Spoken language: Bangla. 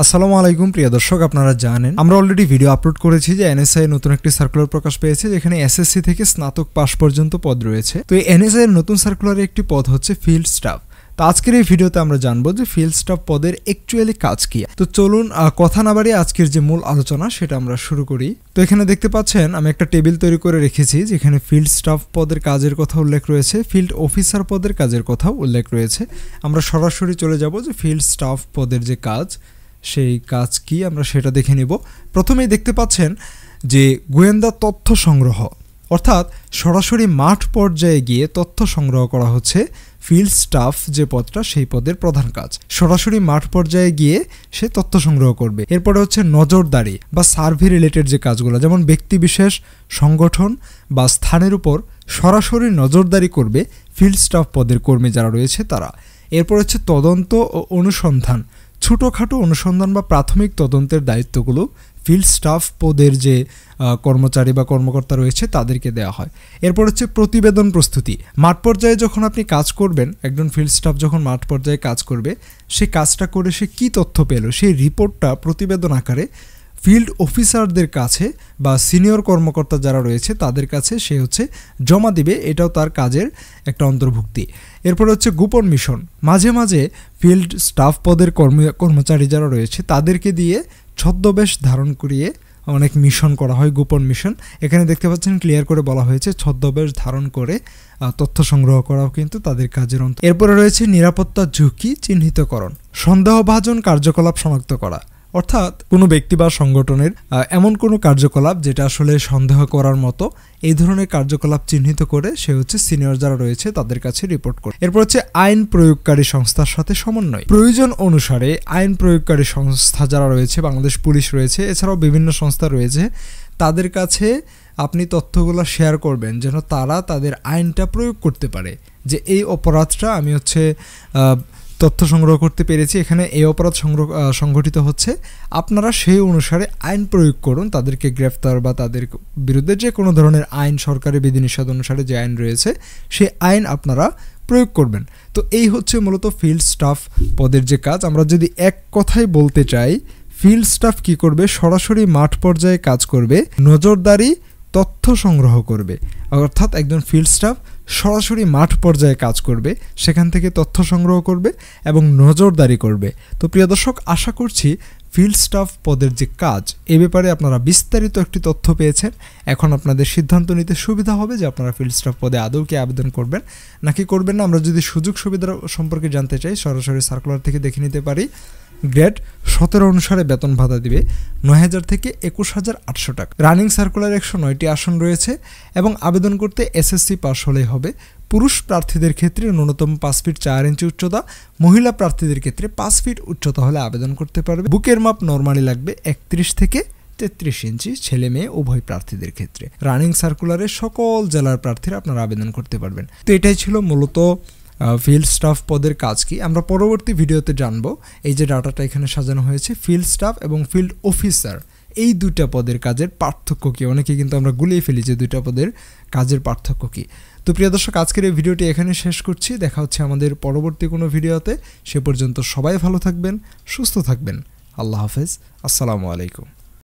আসসালামু আলাইকুম প্রিয় দর্শক, আপনারা জানেন আমরা অলরেডি ভিডিও আপলোড করেছি যে এনএসআই নতুন একটি সার্কুলার প্রকাশ পেয়েছে যেখানে এসএসসি থেকে স্নাতক পাস পর্যন্ত পদ রয়েছে। তো এই এনএসআই এর নতুন সার্কুলারে একটি পদ হচ্ছে ফিল্ড স্টাফ। তো আজকের এই ভিডিওতে আমরা জানবো যে ফিল্ড স্টাফ পদের অ্যাকচুয়ালি কাজ কি। তো চলুন কথা না বাড়িয়ে আজকের যে মূল আলোচনা সেটা আমরা শুরু করি। তো এখানে দেখতে পাচ্ছেন আমি একটা টেবিল তৈরি করে রেখেছি যেখানে ফিল্ড স্টাফ পদের কাজের কথা উল্লেখ রয়েছে, ফিল্ড অফিসার পদের কাজের কথাও উল্লেখ রয়েছে। আমরা সরাসরি চলে যাব যে ফিল্ড স্টাফ পদের যে কাজ সেই কাজ কি আমরা সেটা দেখে নিব। প্রথমেই দেখতে পাচ্ছেন যে গোয়েন্দা তথ্য সংগ্রহ, অর্থাৎ সরাসরি মাঠ পর্যায়ে গিয়ে তথ্য সংগ্রহ করা হচ্ছে ফিল্ড স্টাফ যে পদটা সেই পদের প্রধান কাজ। সরাসরি মাঠ পর্যায়ে গিয়ে সে তথ্য সংগ্রহ করবে। এরপরে হচ্ছে নজরদারি বা সার্ভে রিলেটেড যে কাজগুলো, যেমন ব্যক্তিবিশেষ, সংগঠন বা স্থানের উপর সরাসরি নজরদারি করবে ফিল্ড স্টাফ পদের কর্মী যারা রয়েছে তারা। এরপর হচ্ছে তদন্ত ও অনুসন্ধান, ছোটোখাটো অনুসন্ধান বা প্রাথমিক তদন্তের দায়িত্বগুলো ফিল্ড স্টাফ পদের যে কর্মচারী বা কর্মকর্তা রয়েছে তাদেরকে দেওয়া হয়। এরপর হচ্ছে প্রতিবেদন প্রস্তুতি, মাঠ পর্যায়ে যখন আপনি কাজ করবেন, একজন ফিল্ড স্টাফ যখন মাঠ পর্যায়ে কাজ করবে সে কাজটা করে সে কী তথ্য পেল সেই রিপোর্টটা প্রতিবেদন আকারে ফিল্ড অফিসারদের কাছে বা সিনিয়র কর্মকর্তা যারা রয়েছে তাদের কাছে সে হচ্ছে জমা দিবে। এটাও তার কাজের একটা অন্তর্ভুক্তি। এরপর হচ্ছে গোপন মিশন, মাঝে মাঝে ফিল্ড স্টাফ পদের কর্মচারী যারা রয়েছে তাদেরকে দিয়ে ছদ্মবেশ ধারণ করিয়ে অনেক মিশন করা হয়, গোপন মিশন। এখানে দেখতে পাচ্ছেন ক্লিয়ার করে বলা হয়েছে ছদ্মবেশ ধারণ করে তথ্য সংগ্রহ করাও কিন্তু তাদের কাজের অন্তর্ভুক্ত। এরপরে রয়েছে নিরাপত্তা ঝুঁকি চিহ্নিতকরণ, সন্দেহভাজন কার্যকলাপ শনাক্ত করা, অর্থাৎ কোনো ব্যক্তি বা সংগঠনের এমন কোনো কার্যকলাপ যেটা আসলে সন্দেহ করার মতো, এই ধরনের কার্যকলাপ চিহ্নিত করে সে হচ্ছে সিনিয়র যারা রয়েছে তাদের কাছে রিপোর্ট করে। এরপর হচ্ছে আইন প্রয়োগকারী সংস্থার সাথে সমন্বয়, প্রয়োজন অনুসারে আইন প্রয়োগকারী সংস্থা যারা রয়েছে, বাংলাদেশ পুলিশ রয়েছে, এছাড়াও বিভিন্ন সংস্থা রয়েছে, তাদের কাছে আপনি তথ্যগুলো শেয়ার করবেন যেন তারা তাদের আইনটা প্রয়োগ করতে পারে, যে এই অপরাধটা আমি হচ্ছে তথ্য সংগ্রহ করতে পেরেছি, এখানে এই অপরাধ সংঘটিত হচ্ছে, আপনারা সেই অনুসারে আইন প্রয়োগ করুন, তাদেরকে গ্রেফতার বা তাদের বিরুদ্ধে যে কোনো ধরনের আইন, সরকারি বিধিনিষেধ অনুসারে যে আইন রয়েছে সেই আইন আপনারা প্রয়োগ করবেন। তো এই হচ্ছে মূলত ফিল্ড স্টাফ পদের যে কাজ। আমরা যদি এক কথায় বলতে চাই, ফিল্ড স্টাফ কি করবে? সরাসরি মাঠ পর্যায়ে কাজ করবে, নজরদারি, তথ্য সংগ্রহ করবে। অর্থাৎ একজন ফিল্ড স্টাফ সরাসরি মাঠ পর্যায়ে কাজ করবে, সেখান থেকে তথ্য সংগ্রহ করবে এবং নজরদারি করবে। তো প্রিয় দর্শক, আশা করছি ফিল্ড স্টাফ পদের যে কাজ এ ব্যাপারে আপনারা বিস্তারিত একটি তথ্য পেয়েছেন। এখন আপনাদের সিদ্ধান্ত নিতে সুবিধা হবে যে আপনারা ফিল্ড স্টাফ পদে আদৌ কি আবেদন করবেন নাকি করবেন না। আমরা যদি সুযোগ সুবিধা সম্পর্কে জানতে চাই, সরাসরি সার্কুলার থেকে দেখে নিতে পারি। গ্রেড 17 অনুসারে বেতন ভাতা দিবে 9,000 থেকে 21,800 টাকা। রানিং সার্কুলার 109টি আসন রয়েছে এবং আবেদন করতে এসএসসি পাস হলেই হবে। পুরুষ প্রার্থীদের ক্ষেত্রে ন্যূনতম 5 ফিট 4 ইঞ্চি উচ্চতা, মহিলা প্রার্থীদের ক্ষেত্রে 5 ফিট উচ্চতা হলে আবেদন করতে পারবে। বুকের মাপ নরমালি লাগবে 31 থেকে 33 ইঞ্চি, ছেলে মেয়ে উভয় প্রার্থীদের ক্ষেত্রে। রানিং সার্কুলারে সকল জেলার প্রার্থীরা আপনারা আবেদন করতে পারবেন। তো এটাই ছিল মূলত ফিল্ড স্টাফ পদের কাজ কি। আমরা পরবর্তী ভিডিওতে জানবো এই যে ডাটাটা এখানে সাজানো হয়েছে, ফিল্ড স্টাফ এবং ফিল্ড অফিসার এই দুইটা পদের কাজের পার্থক্য কি। অনেকে কিন্তু আমরা গুলিয়ে ফেলি যে দুইটা পদের কাজের পার্থক্য কি। তো প্রিয় দর্শক, আজকের এই ভিডিওটি এখানে শেষ করছি। দেখা হচ্ছে আমাদের পরবর্তী কোনো ভিডিওতে। সে পর্যন্ত সবাই ভালো থাকবেন, সুস্থ থাকবেন। আল্লাহ হাফেজ, আসসালামু আলাইকুম।